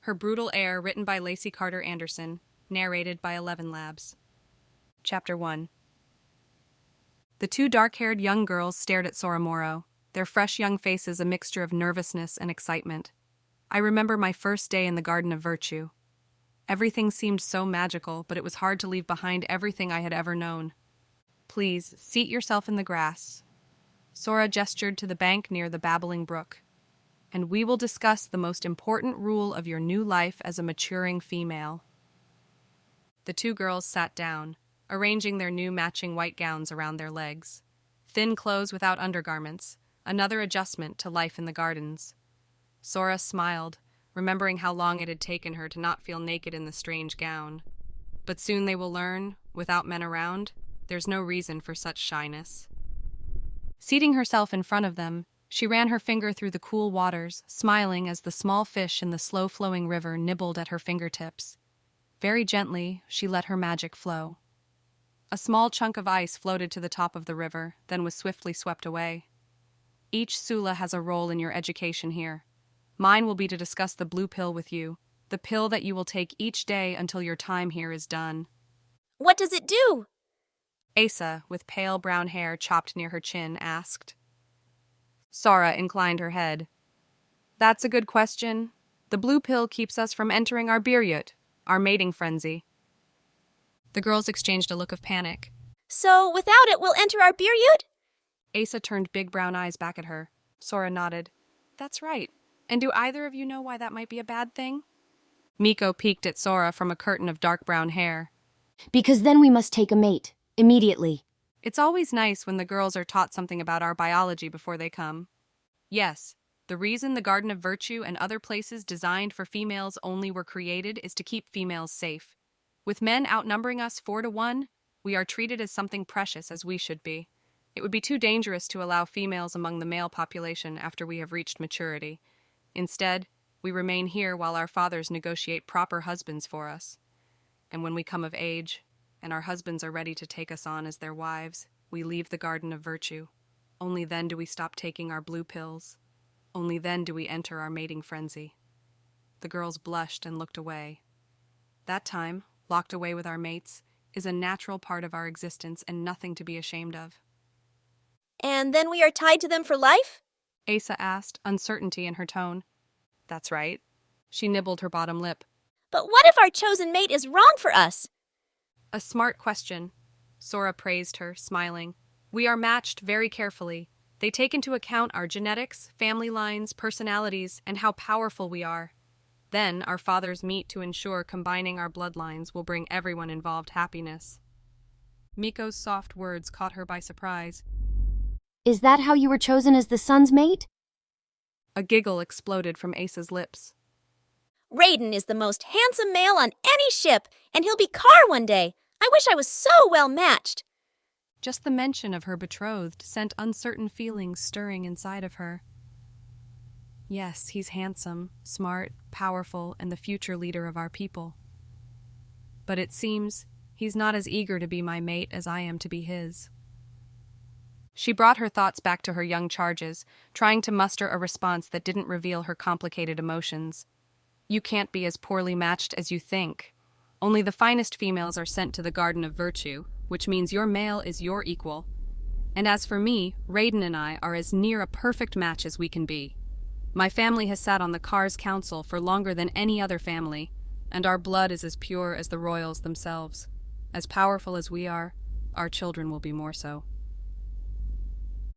Her Brutal Heir, written by Lacey Andersen, narrated by 11 Labs. Chapter 1. The two dark-haired young girls stared at Saura, their fresh young faces a mixture of nervousness and excitement. I remember my first day in the Garden of Virtue. Everything seemed so magical, but it was hard to leave behind everything I had ever known. Please, seat yourself in the grass. Saura gestured to the bank near the babbling brook. And we will discuss the most important rule of your new life as a maturing female. The two girls sat down, arranging their new matching white gowns around their legs. Thin clothes without undergarments, another adjustment to life in the gardens. Saura smiled, remembering how long it had taken her to not feel naked in the strange gown. But soon they will learn, without men around, there's no reason for such shyness. Seating herself in front of them, she ran her finger through the cool waters, smiling as the small fish in the slow-flowing river nibbled at her fingertips. Very gently, she let her magic flow. A small chunk of ice floated to the top of the river, then was swiftly swept away. Each Sula has a role in your education here. Mine will be to discuss the blue pill with you, the pill that you will take each day until your time here is done. What does it do? Asa, with pale brown hair chopped near her chin, asked. Saura inclined her head. That's a good question. The blue pill keeps us from entering our biryut, our mating frenzy. The girls exchanged a look of panic. So, without it, we'll enter our biryut? Asa turned big brown eyes back at her. Saura nodded. That's right. And do either of you know why that might be a bad thing? Miko peeked at Saura from a curtain of dark brown hair. Because then we must take a mate, immediately. It's always nice when the girls are taught something about our biology before they come. Yes, the reason the Garden of Virtue and other places designed for females only were created is to keep females safe. With men outnumbering us 4-1, we are treated as something precious as we should be. It would be too dangerous to allow females among the male population after we have reached maturity. Instead, we remain here while our fathers negotiate proper husbands for us. And when we come of age, and our husbands are ready to take us on as their wives, we leave the Garden of Virtue. Only then do we stop taking our blue pills. Only then do we enter our mating frenzy. The girls blushed and looked away. That time, locked away with our mates, is a natural part of our existence and nothing to be ashamed of. And then we are tied to them for life? Asa asked, uncertainty in her tone. That's right. She nibbled her bottom lip. But what if our chosen mate is wrong for us? A smart question. Saura praised her, smiling. We are matched very carefully. They take into account our genetics, family lines, personalities, and how powerful we are. Then our fathers meet to ensure combining our bloodlines will bring everyone involved happiness. Miko's soft words caught her by surprise. Is that how you were chosen as the sun's mate? A giggle exploded from Asa's lips. Raiden is the most handsome male on any ship, and he'll be Car one day. I wish I was so well matched. Just the mention of her betrothed sent uncertain feelings stirring inside of her. Yes, he's handsome, smart, powerful, and the future leader of our people. But it seems he's not as eager to be my mate as I am to be his. She brought her thoughts back to her young charges, trying to muster a response that didn't reveal her complicated emotions. You can't be as poorly matched as you think. Only the finest females are sent to the Garden of Virtue, which means your male is your equal. And as for me, Raiden and I are as near a perfect match as we can be. My family has sat on the Car's council for longer than any other family, and our blood is as pure as the royals themselves. As powerful as we are, our children will be more so.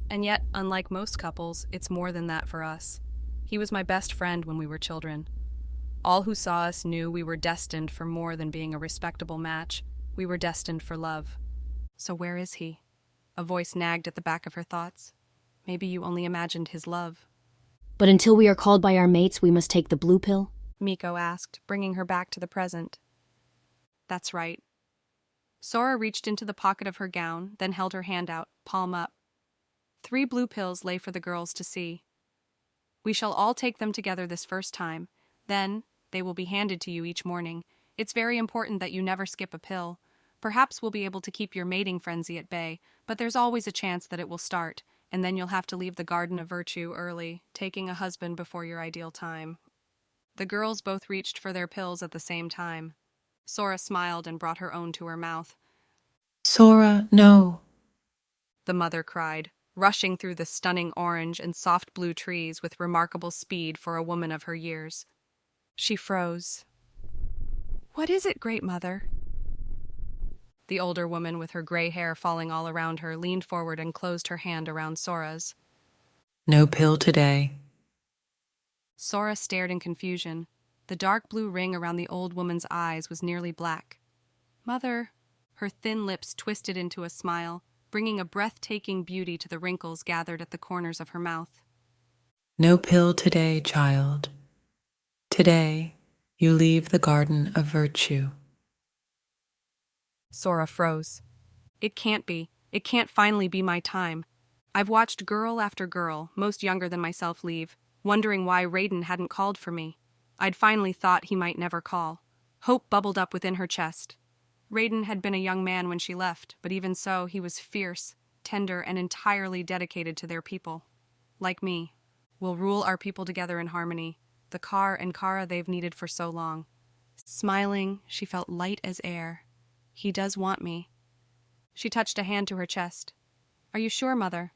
And yet, unlike most couples, it's more than that for us. He was my best friend when we were children. All who saw us knew we were destined for more than being a respectable match. We were destined for love. So where is he? A voice nagged at the back of her thoughts. Maybe you only imagined his love. But until we are called by our mates, we must take the blue pill? Miko asked, bringing her back to the present. That's right. Saura reached into the pocket of her gown, then held her hand out, palm up. 3 blue pills lay for the girls to see. We shall all take them together this first time. Then, they will be handed to you each morning. It's very important that you never skip a pill. Perhaps we'll be able to keep your mating frenzy at bay, but there's always a chance that it will start, and then you'll have to leave the Garden of Virtue early, taking a husband before your ideal time. The girls both reached for their pills at the same time. Saura smiled and brought her own to her mouth. Saura, no. The mother cried, rushing through the stunning orange and soft blue trees with remarkable speed for a woman of her years. She froze. "What is it, great mother?" The older woman, with her gray hair falling all around her, leaned forward and closed her hand around Saura's. No pill today. Saura stared in confusion. The dark blue ring around the old woman's eyes was nearly black. "Mother," her thin lips twisted into a smile, bringing a breathtaking beauty to the wrinkles gathered at the corners of her mouth. No pill today, child. Today, you leave the garden of virtue. Saura froze. "It can't be. It can't finally be my time. I've watched girl after girl, most younger than myself, leave, wondering why Raiden hadn't called for me. I'd finally thought he might never call. Hope bubbled up within her chest. Raiden had been a young man when she left, but even so, he was fierce, tender, and entirely dedicated to their people. Like me, we'll rule our people together in harmony, the Kar and Kara they've needed for so long." Smiling, she felt light as air. "He does want me." She touched a hand to her chest. "Are you sure, Mother?"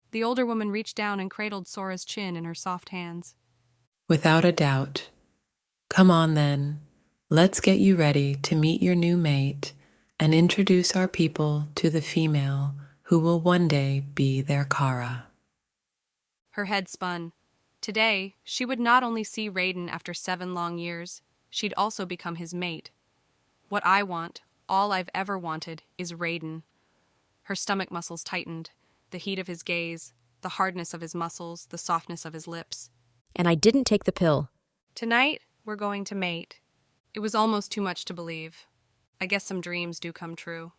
The older woman reached down and cradled Sora's chin in her soft hands. Without a doubt. Come on then. Let's get you ready to meet your new mate and introduce our people to the female who will one day be their Kara. Her head spun. Today, she would not only see Raiden after 7 long years, she'd also become his mate. What I want, all I've ever wanted, is Raiden. Her stomach muscles tightened, the heat of his gaze, the hardness of his muscles, the softness of his lips. And I didn't take the pill. Tonight, we're going to mate. It was almost too much to believe. I guess some dreams do come true.